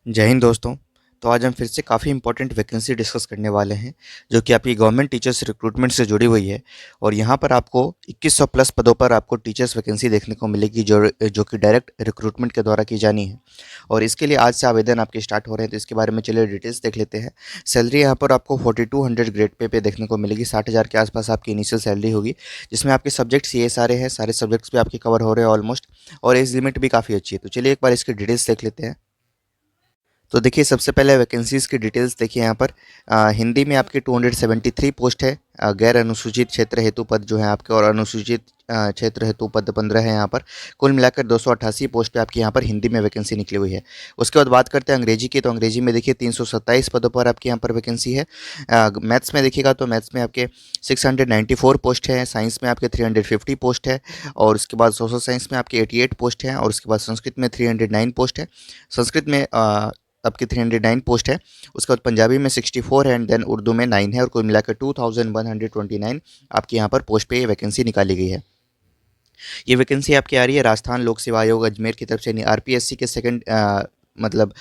जय हिंद दोस्तों। तो आज हम फिर से काफ़ी इंपॉर्टेंट वैकेंसी डिस्कस करने वाले हैं जो कि आपकी गवर्नमेंट टीचर्स रिक्रूटमेंट से जुड़ी हुई है। और यहाँ पर आपको 2100 प्लस पदों पर आपको टीचर्स वैकेंसी देखने को मिलेगी जो कि डायरेक्ट रिक्रूटमेंट के द्वारा की जानी है। और इसके लिए आज से आवेदन आपके स्टार्ट हो रहे हैं, तो इसके बारे में चलिए डिटेल्स देख लेते हैं। सैलरी यहाँ पर आपको 4200 ग्रेड पे देखने को मिलेगी। 60,000 के आसपास आपकी इनिशियल सैलरी होगी, जिसमें आपके सब्जेक्ट्स ये सारे हैं, सारे सब्जेक्ट्स भी आपके कवर हो रहे हैं ऑलमोस्ट। और एज लिमिट भी काफ़ी अच्छी है। तो चलिए एक बार इसकी डिटेल्स देख लेते हैं। तो देखिए, सबसे पहले वैकेंसीज़ की डिटेल्स देखिए यहाँ पर। हिंदी में आपकी 273 पोस्ट है। गैर अनुसूचित क्षेत्र हेतु पद जो है आपके, और अनुसूचित क्षेत्र हेतु पद 15 है यहाँ पर। कुल मिलाकर 288 पोस्ट पे आपकी यहाँ पर हिंदी में वैकेंसी निकली हुई है। उसके बाद बात करते हैं अंग्रेजी की। तो अंग्रेजी में देखिए 327 पदों पर आपके यहाँ पर वैकेंसी है। मैथ्स में देखिएगा तो मैथ्स में आपके 694 पोस्ट है। साइंस में आपके 350 पोस्ट है। और उसके बाद सोशल साइंस में आपके 88 पोस्ट हैं। और उसके बाद संस्कृत में 309 पोस्ट है। संस्कृत में आपकी 309 पोस्ट है। उसके बाद पंजाबी में 64 है, एंड देन उर्दू में 9 है। और कुल मिलाकर 2129 आपकी यहाँ पर पोस्ट पे ये वैकेंसी निकाली गई है। ये वैकेंसी आपकी आ रही है राजस्थान लोक सेवा आयोग अजमेर की तरफ से, यानी आरपीएससी के सेकंड मतलब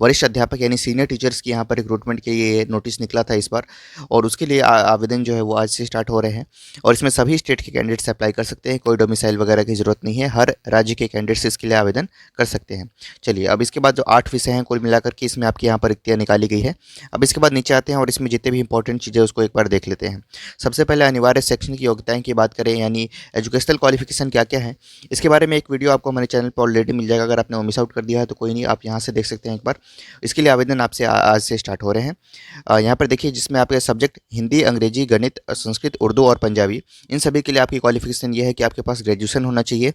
वरिष्ठ अध्यापक यानी सीनियर टीचर्स की यहाँ पर रिक्रूटमेंट के लिए नोटिस निकला था इस बार। और उसके लिए आवेदन जो है वो आज से स्टार्ट हो रहे हैं। और इसमें सभी स्टेट के कैंडिडेट्स अप्लाई कर सकते हैं, कोई डोमिसाइल वगैरह की ज़रूरत नहीं है। हर राज्य के कैंडिडेट्स इसके लिए आवेदन कर सकते हैं। चलिए, अब इसके बाद जो 8 विषय हैं कुल मिलाकर के, इसमें आपकी यहाँ पर रिक्तियाँ निकाली गई है। अब इसके बाद नीचे आते हैं और इसमें जितने भी इंपॉर्टेंट चीज़ें उसको एक बार देख लेते हैं। सबसे पहले अनिवार्य शैक्षणिक योग्यताएं की बात करें, यानी एजुकेशनल क्वालिफिकेशन क्या क्या है, इसके बारे में एक वीडियो आपको हमारे चैनल पर ऑलरेडी मिल जाएगा। अगर आपने वो मिस आउट कर दिया है तो कोई नहीं, आप यहाँ से देख सकते हैं एक बार। इसके लिए आवेदन आपसे आज से स्टार्ट हो रहे हैं। यहाँ पर देखिए, जिसमें आपके सब्जेक्ट हिंदी, अंग्रेजी, गणित, संस्कृत, उर्दू और पंजाबी, इन सभी के लिए आपकी क्वालिफिकेशन ये है कि आपके पास ग्रेजुएशन होना चाहिए,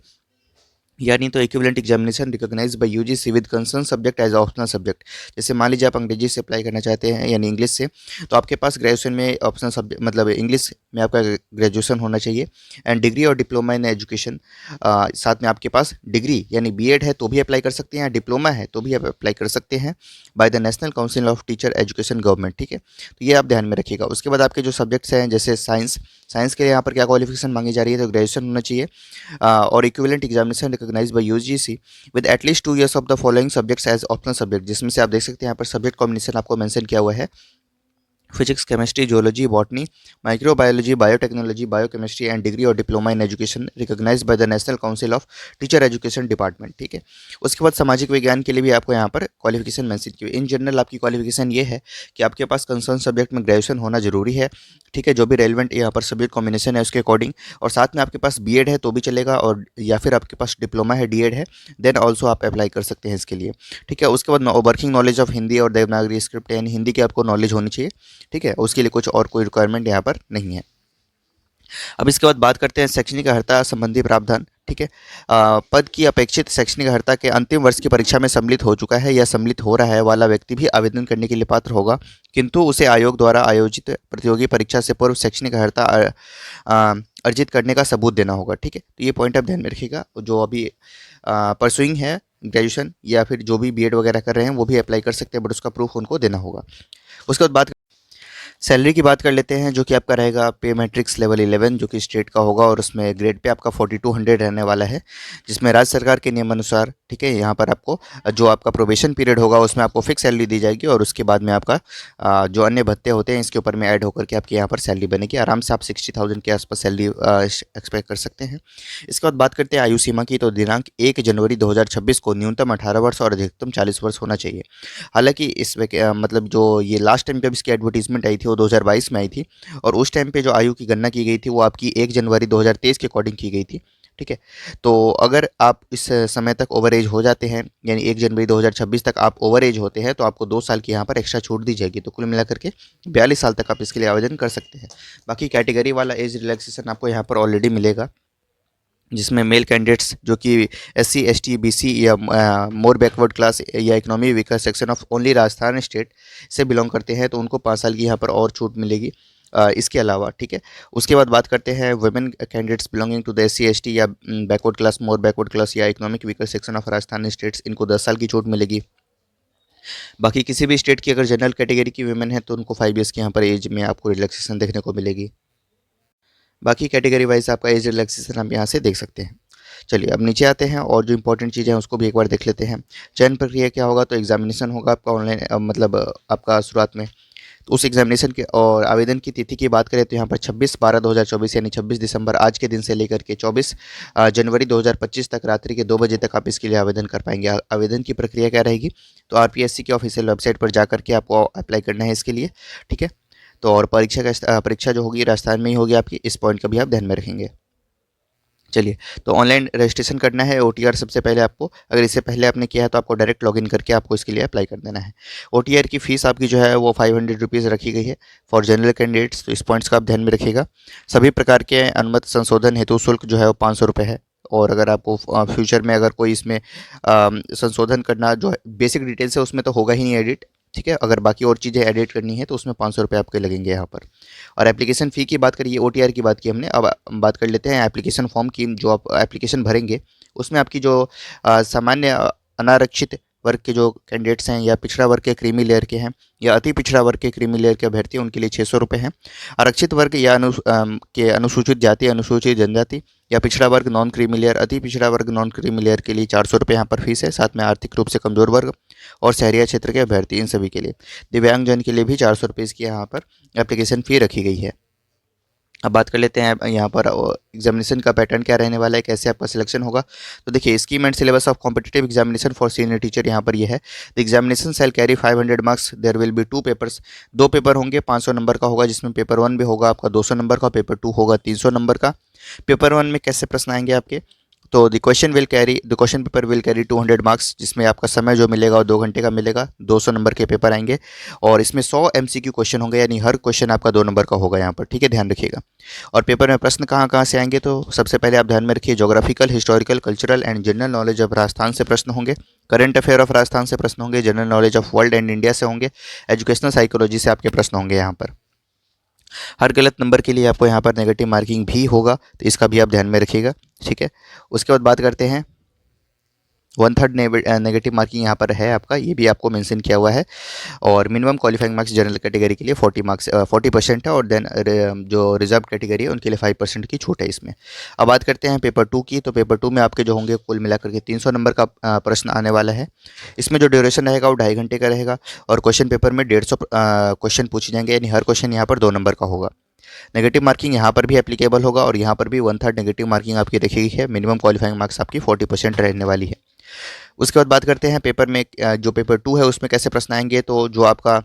यानी तो equivalent examination recognise by UGC with concern subject as optional subject. जैसे मान लीजिए आप अंग्रेजी से अप्लाई करना चाहते हैं यानी इंग्लिश से, तो आपके पास ग्रेजुएशन में ऑप्शनल सब्जेक्ट मतलब इंग्लिश में आपका ग्रेजुएशन होना चाहिए। एंड डिग्री और डिप्लोमा इन एजुकेशन, साथ में आपके पास डिग्री यानी बीएड है तो भी अप्लाई कर सकते हैं, डिप्लोमा है तो भी आप अप्लाई कर सकते हैं bye the national council of teacher education government. ठीक है, तो ये आप ध्यान में रखिएगा। उसके बाद आपके जो सब्जेक्ट्स हैं, जैसे साइंस, साइंस के लिए यहाँ पर क्या क्वालिफिकेशन मांगी जा रही है, तो ग्रेजुएशन होना चाहिए। और equivalent examination recognised by UGC with at least 2 years of the following subjects as optional subject, जिसमें से आप देख सकते हैं यहाँ पर सब्जेक्ट कॉम्बिनेशन आपको मेंशन किया हुआ है। Physics, chemistry, geology, botany, microbiology, biotechnology, biochemistry and degree और diploma in education recognised by the national council of teacher education department. ठीक है, उसके बाद सामाजिक विज्ञान के लिए भी आपको यहाँ पर क्वालिफिकेशन मेंशन की हुई। इन जनरल आपकी क्वालिफिकेशन ये है कि आपके पास कंसर्न सब्जेक्ट में ग्रेजुएशन होना जरूरी है। ठीक है, जो भी रेलिवेंट यहाँ पर सब्जेक्ट कॉम्बिनेशन है उसके अकॉर्डिंग, और साथ में आपके पास बीएड है तो भी चलेगा, और या फिर आपके पास डिप्लोमा है, डीएड है, देन ऑल्सो आप अप्लाई कर सकते हैं इसके लिए। ठीक है, उसके बाद वर्किंग नॉलेज ऑफ हिंदी और देवनागरी स्क्रिप्ट, यानी हिंदी की आपको नॉलेज होनी चाहिए। ठीक है, उसके लिए कुछ और कोई रिक्वायरमेंट यहाँ पर नहीं है। अब इसके बाद बात करते हैं शैक्षणिक अर्हता संबंधी प्रावधान। ठीक है, पद की अपेक्षित शैक्षणिक अर्हता के अंतिम वर्ष की परीक्षा में सम्मिलित हो चुका है या सम्मिलित हो रहा है वाला व्यक्ति भी आवेदन करने के लिए पात्र होगा, किंतु उसे आयोग द्वारा आयोजित प्रतियोगी परीक्षा से पूर्व शैक्षणिक अर्हता अर्जित करने का सबूत देना होगा। ठीक है, तो ये पॉइंट आप ध्यान में रखिएगा। जो अभी परसुइंग है ग्रेजुएशन या फिर जो भी बीएड वगैरह कर रहे हैं वो भी अप्लाई कर सकते हैं, बट उसका प्रूफ उनको देना होगा। उसके बाद बात सैलरी की बात कर लेते हैं, जो कि आपका रहेगा पे मैट्रिक्स लेवल 11, जो कि स्टेट का होगा, और उसमें ग्रेड पे आपका 4200 रहने वाला है, जिसमें राज्य सरकार के नियम अनुसार। ठीक है, यहाँ पर आपको जो आपका प्रोबेशन पीरियड होगा उसमें आपको फिक्स सैलरी दी जाएगी, और उसके बाद में आपका जो अन्य भत्ते होते हैं इसके ऊपर में ऐड होकर के आपकी यहाँ पर सैलरी बनेगी। आराम से आप 60,000 के आसपास सैलरी एक्सपेक्ट कर सकते हैं। इसके बाद बात करते हैं आयु सीमा की। तो दिनांक 1 जनवरी 2026 को न्यूनतम 18 वर्ष और अधिकतम 40 वर्ष होना चाहिए। हालांकि इसमें मतलब जो ये लास्ट टाइम जब इसकी एडवर्टीजमेंट आई थी वो 2022 में आई थी, और उस टाइम पे जो आयु की गणना की गई थी वो आपकी 1 जनवरी 2023 के अकॉर्डिंग की गई थी। ठीक है, तो अगर आप इस समय तक ओवर एज हो जाते हैं, यानी 1 जनवरी 2026 तक आप ओवर एज होते हैं, तो आपको 2 साल की यहाँ पर एक्स्ट्रा छूट दी जाएगी। तो कुल मिलाकर के 42 साल तक आप इसके लिए आवेदन कर सकते हैं। बाकी कैटेगरी वाला एज रिलैक्सेशन आपको यहाँ पर ऑलरेडी मिलेगा, जिसमें मेल कैंडिडेट्स जो कि एससी, एसटी, बीसी या मोर बैकवर्ड क्लास या economy weaker section of only Rajasthan state से बिलोंग करते हैं, तो उनको 5 साल की यहाँ पर और छूट मिलेगी इसके अलावा। ठीक है, उसके बाद बात करते हैं women candidates belonging to the SC, ST या backward class, more backward class या economic weaker section of Rajasthan states, इनको 10 साल की छूट मिलेगी। बाकी किसी भी स्टेट की अगर जनरल कैटेगरी की वुमेन है तो उनको 5 ईयर्स की यहाँ पर एज में आपको रिलैक्सेशन देखने को मिलेगी। बाकी कैटेगरी वाइज आपका एज रिलैक्सेशन आप यहाँ से देख सकते हैं। चलिए अब नीचे आते हैं और जो इंपॉर्टेंट चीज़ें हैं उसको भी एक बार देख लेते हैं। चयन प्रक्रिया क्या होगा, तो एग्जामिनेशन होगा आपका ऑनलाइन, मतलब आपका शुरुआत में। तो उस एग्जामिनेशन के और आवेदन की तिथि की बात करें तो यहाँ पर 26/12/2024 यानी 26 दिसंबर आज के दिन से लेकर के 24 जनवरी 2025 तक रात्रि के 2 बजे तक आप इसके लिए आवेदन कर पाएंगे। आवेदन की प्रक्रिया क्या रहेगी, तो आरपीएससी की ऑफिशियल वेबसाइट पर जा करके आपको अप्लाई करना है इसके लिए, ठीक है। तो और परीक्षा जो होगी राजस्थान में ही होगी आपकी, इस पॉइंट का भी आप ध्यान में रखेंगे। चलिए, तो ऑनलाइन रजिस्ट्रेशन करना है ओटीआर सबसे पहले आपको। अगर इससे पहले आपने किया है तो आपको डायरेक्ट लॉगिन करके आपको इसके लिए अप्लाई कर देना है। ओटीआर की फ़ीस आपकी जो है वो 500 रुपीज़ रखी गई है फॉर जनरल कैंडिडेट्स, तो इस पॉइंट्स का आप ध्यान में रखिएगा। सभी प्रकार के अनुमत संशोधन हेतु शुल्क जो है वो 500 रुपये है। और अगर आपको फ्यूचर में अगर कोई इसमें संशोधन करना जो है बेसिक डिटेल्स है उसमें तो होगा ही नहीं एडिट, ठीक है। अगर बाकी और चीज़ें एडिट करनी है तो उसमें 500 रुपये आपके लगेंगे यहाँ पर। और एप्लीकेशन फ़ी की बात करिए, ओटीआर की बात की हमने, अब बात कर लेते हैं एप्लीकेशन फॉर्म की। जो आप एप्लीकेशन भरेंगे उसमें आपकी जो सामान्य अनारक्षित वर्ग के जो कैंडिडेट्स हैं या पिछड़ा वर्ग के क्रीमी लेयर के हैं या अति पिछड़ा वर्ग के क्रीमी लेयर के अभ्यर्थी हैं उनके लिए 600 रुपये हैं। आरक्षित वर्ग या के अनुसूचित जाति, अनुसूचित जनजाति या पिछड़ा वर्ग नॉन क्रीमी लेयर, अति पिछड़ा वर्ग नॉन क्रीमी लेयर के लिए 400 रुपये यहाँ पर फीस है। साथ में आर्थिक रूप से कमजोर वर्ग और शहरिया क्षेत्र के अभ्यर्थी इन सभी के लिए, दिव्यांगजन के लिए भी 400 रुपये की यहाँ पर एप्लीकेशन फ़ी रखी गई है। अब बात कर लेते हैं यहाँ पर एग्जामिनेशन का पैटर्न क्या रहने वाला है, कैसे आपका सिलेक्शन होगा। तो देखिए, scheme and syllabus of competitive examination for senior teacher यहाँ पर ये है। The examination shall carry 500 marks, there will be 2 papers. 2 paper होंगे, 500 नंबर का होगा, जिसमें पेपर 1 भी होगा आपका 200 नंबर का, पेपर 2 होगा 300 नंबर का। पेपर 1 में कैसे प्रश्न आएंगे आपके, तो the question paper will carry 200 marks, जिसमें आपका समय जो मिलेगा वो 2 घंटे का मिलेगा। 200 नंबर के पेपर आएंगे और इसमें 100 एमसीक्यू क्वेश्चन होंगे, यानी हर क्वेश्चन आपका 2 नंबर का होगा यहाँ पर, ठीक है, ध्यान रखिएगा। और पेपर में प्रश्न कहाँ कहाँ से आएंगे, तो सबसे पहले आप ध्यान में रखिए geographical, historical, cultural and general knowledge of Rajasthan से प्रश्न होंगे, करंट अफेयर ऑफ राजस्थान से प्रश्न होंगे, general knowledge of world and India से होंगे, एजुकेशनल साइकोलॉजी से आपके प्रश्न होंगे यहाँ पर। हर गलत नंबर के लिए आपको यहाँ पर नेगेटिव मार्किंग भी होगा, तो इसका भी आप ध्यान में रखिएगा, ठीक है। उसके बाद बात करते हैं 1/3 नेगेटिव मार्किंग यहाँ पर है आपका, ये भी आपको मेंशन किया हुआ है। और minimum qualifying marks general category के लिए 40% है, और देन जो रिजर्व कैटेगरी है उनके लिए 5% की छूट है इसमें। अब बात करते हैं पेपर 2 की, तो पेपर 2 में आपके जो होंगे कुल मिलाकर के 300 नंबर का प्रश्न आने वाला है। इसमें जो ड्यूरेशन रहेगा वो 2.5 घंटे का रहेगा और क्वेश्चन पेपर में 150 क्वेश्चन पूछे जाएंगे, यानी हर क्वेश्चन यहाँ पर 2 नंबर का होगा। नेगेटिव मार्किंग यहाँ पर भी एप्लीकेबल होगा और यहाँ पर भी 1/3 नेगेटिव मार्किंग आपकी रखी गई है। मिनिमम क्वालिफाइंग मार्क्स आपकी 40% रहने वाली है। उसके बाद बात करते हैं पेपर में जो पेपर 2 है उसमें कैसे प्रश्न आएंगे, तो जो आपका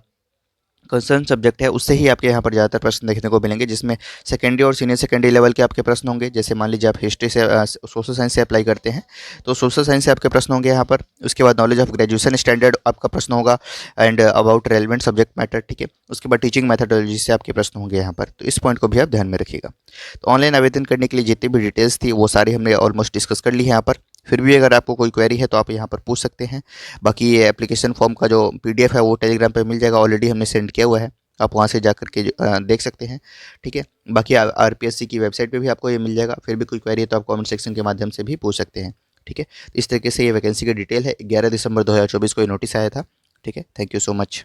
कंसर्न सब्जेक्ट है उससे ही आपके यहाँ पर ज़्यादातर प्रश्न देखने को मिलेंगे, जिसमें सेकेंडरी और सीनियर सेकेंडरी लेवल के आपके प्रश्न होंगे। जैसे मान लीजिए आप हिस्ट्री से सोशल साइंस से अप्लाई करते हैं तो सोशल साइंस से आपके प्रश्न होंगे यहाँ पर। उसके बाद नॉलेज ऑफ ग्रेजुएशन स्टैंडर्ड आपका प्रश्न होगा and about relevant subject matter, ठीक है। उसके बाद टीचिंग मैथडोलॉजी से आपके प्रश्न होंगे यहाँ पर, तो इस पॉइंट को भी आप ध्यान में रखिएगा। तो ऑनलाइन आवेदन करने के लिए जितनी भी डिटेल्स थी वो सारी हमने ऑलमोस्ट डिस्कस कर ली है यहाँ पर। फिर भी अगर आपको कोई क्वेरी है तो आप यहाँ पर पूछ सकते हैं। बाकी ये एप्लीकेशन फॉर्म का जो PDF है वो टेलीग्राम पे मिल जाएगा, ऑलरेडी हमने सेंड किया हुआ है, आप वहाँ से जा कर के देख सकते हैं, ठीक है। बाकी आरपीएससी की वेबसाइट पे भी आपको ये मिल जाएगा। फिर भी कोई क्वेरी है तो आप कमेंट सेक्शन के माध्यम से भी पूछ सकते हैं, ठीक है। इस तरीके से ये वैकेंसी की डिटेल है। 11 दिसंबर 2024 को ये नोटिस आया था, ठीक है। Thank you so much.